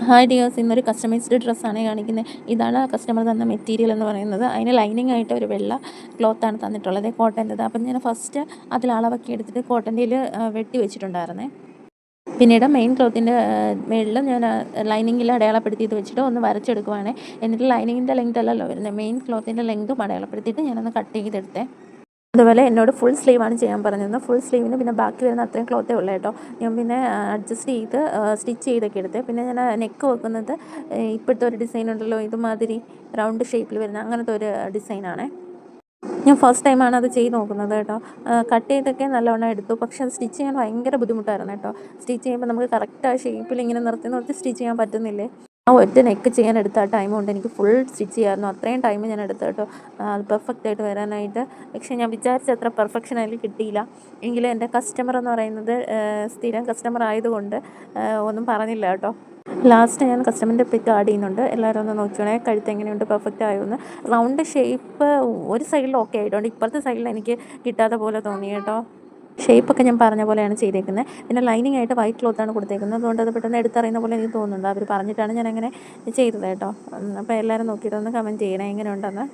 Hi dears, ഇന്നൊരു customised ഡ്രസ്സാണ് കാണിക്കുന്നത്. ഇതാണ് കസ്റ്റമർ തന്ന മെറ്റീരിയൽ എന്ന് പറയുന്നത്. അതിന് ലൈനിങ് ആയിട്ട് ഒരു വെള്ള ക്ലോത്താണ് തന്നിട്ടുള്ളത്, കോട്ടൻ്റെത്. അപ്പം ഞാൻ ഫസ്റ്റ് അതിൽ അളവൊക്കെ എടുത്തിട്ട് കോട്ടൻ്റെയിൽ വെട്ടി വെച്ചിട്ടുണ്ടായിരുന്നേ. പിന്നീട് മെയിൻ ക്ലോത്തിൻ്റെ മുകളിൽ ഞാൻ ലൈനിങ്ങിൽ അടയാളപ്പെടുത്തിയത് വെച്ചിട്ട് ഒന്ന് വരച്ചെടുക്കുവാണ്. എന്നിട്ട് ലൈനിങ്ങിൻ്റെ ലെങ്ത് അല്ലല്ലോ വരുന്നത്, മെയിൻ ക്ലോത്തിൻ്റെ ലെങ്തും അടയാളപ്പെടുത്തിയിട്ട് ഞാനൊന്ന് കട്ട് ചെയ്തെടുത്തേ. അതുപോലെ എന്നോട് ഫുൾ സ്ലീവാണ് ചെയ്യാൻ പറഞ്ഞിരുന്നത്. ഫുൾ സ്ലീവിന് പിന്നെ ബാക്കി വരുന്ന അത്രയും ക്ലോത്തേ ഉള്ളൂ കേട്ടോ. ഞാൻ പിന്നെ അഡ്ജസ്റ്റ് ചെയ്ത് സ്റ്റിച്ച് ചെയ്തൊക്കെ എടുത്തേ. പിന്നെ ഞാൻ നെക്ക് വെക്കുന്നത് ഇപ്പോഴത്തെ ഒരു ഡിസൈൻ ഉണ്ടല്ലോ, ഇതുമാതിരി റൗണ്ട് ഷേപ്പിൽ വരുന്ന അങ്ങനത്തെ ഒരു ഡിസൈനാണ്. ഞാൻ ഫസ്റ്റ് ടൈമാണ് അത് ചെയ്ത് നോക്കുന്നത് കേട്ടോ. കട്ട് ചെയ്തൊക്കെ നല്ലവണ്ണം എടുത്തു, പക്ഷേ അത് സ്റ്റിച്ച് ചെയ്യാൻ ഭയങ്കര ബുദ്ധിമുട്ടായിരുന്നു കേട്ടോ. സ്റ്റിച്ച് ചെയ്യുമ്പോൾ നമുക്ക് കറക്റ്റ് ആ ഷേപ്പിൽ ഇങ്ങനെ നിർത്തി സ്റ്റിച്ച് ചെയ്യാൻ പറ്റുന്നില്ലേ. ആ ഒറ്റ നെക്ക് ചെയ്യാൻ എടുത്ത ടൈം കൊണ്ട് എനിക്ക് ഫുൾ സ്റ്റിച്ച് ചെയ്യാമായിരുന്നു. അത്രയും ടൈം ഞാൻ എടുത്തു കേട്ടോ, അത് പെർഫെക്റ്റ് ആയിട്ട് വരാനായിട്ട്. പക്ഷേ ഞാൻ വിചാരിച്ച അത്ര പെർഫെക്ഷൻ അതിൽ കിട്ടിയില്ല. എങ്കിലും എൻ്റെ കസ്റ്റമർ എന്ന് പറയുന്നത് സ്ഥിരം കസ്റ്റമർ ആയതുകൊണ്ട് ഒന്നും പറഞ്ഞില്ല കേട്ടോ. ലാസ്റ്റ് ഞാൻ കസ്റ്റമറിൻ്റെ പിക്ക് ആഡ് ചെയ്യുന്നുണ്ട്, എല്ലാവരും ഒന്ന് നോക്കിയോണേ. കഴുത്ത് എങ്ങനെയുണ്ട്, പെർഫെക്റ്റ് ആയോ എന്ന്. റൗണ്ട് ഷേപ്പ് ഒരു സൈഡിൽ ഓക്കെ ആയിട്ടുണ്ട്, ഇപ്പുറത്തെ സൈഡിൽ എനിക്ക് കിട്ടാത്ത പോലെ തോന്നി കേട്ടോ. ഷേപ്പൊക്കെ ഞാൻ പറഞ്ഞ പോലെയാണ് ചെയ്തേക്കുന്നത്. പിന്നെ ലൈനിങ് ആയിട്ട് വൈറ്റ് ക്ലോത്താണ് കൊടുത്തേക്കുന്നത്, അതുകൊണ്ട് അത് പെട്ടെന്ന് എടുത്തറിയുന്ന പോലെ എനിക്ക് തോന്നുന്നുണ്ട്. അവർ പറഞ്ഞിട്ടാണ് ഞാൻ അങ്ങനെ ചെയ്തത് കേട്ടോ. അപ്പോൾ എല്ലാവരും നോക്കിയിട്ടൊന്ന് കമൻറ്റ് ചെയ്യണേ എങ്ങനെ ഉണ്ടെന്ന്.